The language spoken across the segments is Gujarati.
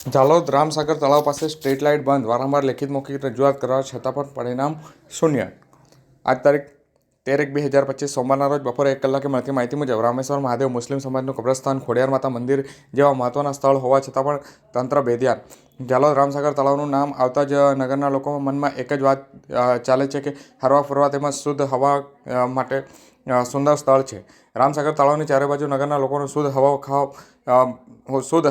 ઝાલોદ રામસાગર તળાવ પાસે સ્ટ્રીટ લાઇટ બંધ, વારંવાર લેખિત મૌખિક રજૂઆત કરવા છતાં પણ પરિણામ શૂન્ય. આજ તારીખ 13/1/2025 સોમવારના રોજ બપોરે 1 કલાકે મળતી માહિતી મુજબ રામેશ્વર મહાદેવ મુસ્લિમ સમાજનું કબ્રસ્તાન, ખોડિયાર માતા મંદિર જેવા મહત્વના સ્થળ હોવા છતાં પણ તંત્ર બેધ્યાન. ઝાલોદ રામસાગર તળાવનું નામ આવતા જ નગરના લોકોના મનમાં એક જ વાત ચાલે છે કે હરવા ફરવા તેમજ શુદ્ધ હવા માટે સુંદર સ્થળ છે. રામસાગર તળાવની ચારે બાજુ નગરના લોકોને શુદ્ધ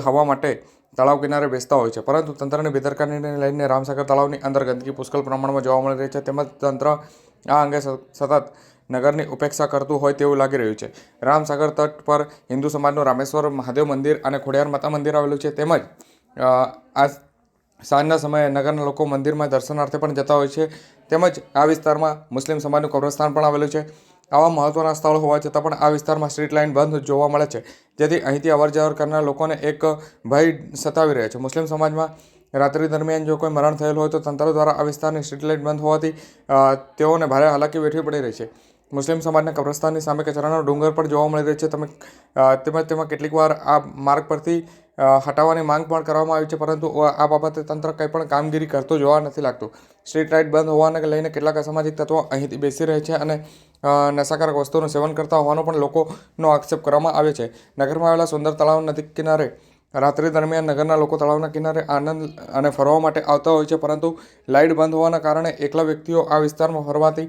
હવા માટે તળાવ કિનારે બેસતા હોય છે, પરંતુ તંત્રની બેદરકારીને લઈને રામસાગર તળાવની અંદર ગંદકી પુષ્કળ પ્રમાણમાં જોવા મળી રહી છે. તેમજ તંત્ર આ અંગે સતત નગરની ઉપેક્ષા કરતું હોય તેવું લાગી રહ્યું છે. રામસાગર તટ પર હિન્દુ સમાજનું રામેશ્વર મહાદેવ મંદિર અને ખોડિયાર માતા મંદિર આવેલું છે. તેમજ આ સાંજના સમયે નગરના લોકો મંદિરમાં દર્શનાર્થે પણ જતા હોય છે. તેમજ આ વિસ્તારમાં મુસ્લિમ સમાજનું કબ્રસ્તાન પણ આવેલું છે. આવા મહત્વના સ્થળ હોવા છતાં પણ આ વિસ્તારમાં સ્ટ્રીટ લાઇન બંધ જોવા મળે છે, જેથી અહીંથી અવરજવર કરનાર લોકોને એક ભય સતાવી રહ્યો છે. મુસ્લિમ સમાજમાં રાત્રિ દરમિયાન જો કોઈ મરણ થયેલું હોય તો તંત્ર દ્વારા આ વિસ્તારની સ્ટ્રીટ લાઇટ બંધ હોવાથી તેઓને ભારે હાલાકી વેઠવી પડી રહી છે. મુસ્લિમ સમાજના કબ્રસ્તાનની સામે કચરાનો ડુંગર પણ જોવા મળી રહ્યો છે. તેમાં કેટલીક વાર આ માર્ગ પરથી હટાવવાની માંગ પણ કરવામાં આવી છે, પરંતુ આ બાબતે તંત્ર કંઈ પણ કામગીરી કરતું જોવા નથી લાગતું. સ્ટ્રીટ લાઇટ બંધ હોવાને લઈને કેટલાક અસામાજિક તત્વો અહીંથી બેસી રહે છે અને નશાકારક વસ્તુનું સેવન કરતા હોવાનો પણ લોકોનો આક્ષેપ કરવામાં આવ્યો છે. નગરમાં આવેલા સુંદર તળાવ નદી કિનારે રાત્રિ દરમિયાન નગરના લોકો તળાવના કિનારે આનંદ અને ફરવા માટે આવતા હોય છે, પરંતુ લાઇટ બંધ હોવાના કારણે એકલા વ્યક્તિઓ આ વિસ્તારમાં ફરવાથી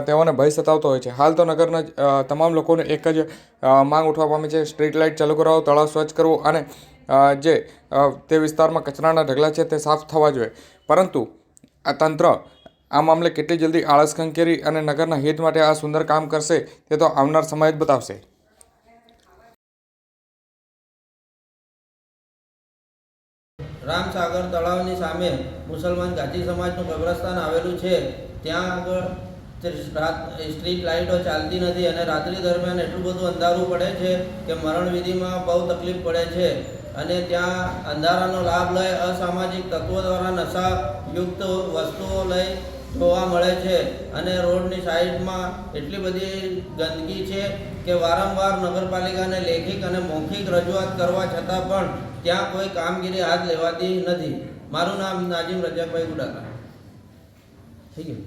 તેઓને ભય સતાવતો હોય છે. હાલ તો નગરના તમામ લોકોને એક જ માંગ ઉઠવા પામી છે: સ્ટ્રીટ લાઇટ ચાલુ કરાવો, તળાવ સ્વચ્છ કરવું અને તે વિસ્તારમાં કચરાના ઢગલા છે તે સાફ થવા જોઈએ. પરંતુ આ તંત્ર આ મામલે કેટલી જલ્દી આળસ ખંખેરી અને નગરના હિત માટે આ સુંદર કામ કરશે તે તો આવનાર સમય જ બતાવશે. રામસાગર તળાવની સામે મુસલમાન ગાજી સમાજનું કબ્રસ્તાન આવેલું છે. ત્યાં આગળ સ્ટ્રીટ લાઇટો ચાલતી નથી અને રાત્રિ દરમિયાન એટલું બધું અંધારું પડે છે કે મરણવિધિમાં બહુ તકલીફ પડે છે. અને ત્યાં અંધારાનો લાભ લઈ અસામાજિક તત્વો દ્વારા નશાયુક્ત વસ્તુઓ લઈ જોવા મળે છે. અને રોડની સાઈડમાં એટલી બધી ગંદકી છે કે વારંવાર નગરપાલિકાને લેખિત અને મૌખિક રજૂઆત કરવા છતાં પણ ત્યાં કોઈ કામગીરી હાથ લેવાતી નથી. મારું નામ નાજીમ રજાકભાઈ ગુડાકા. થઈ ગયું.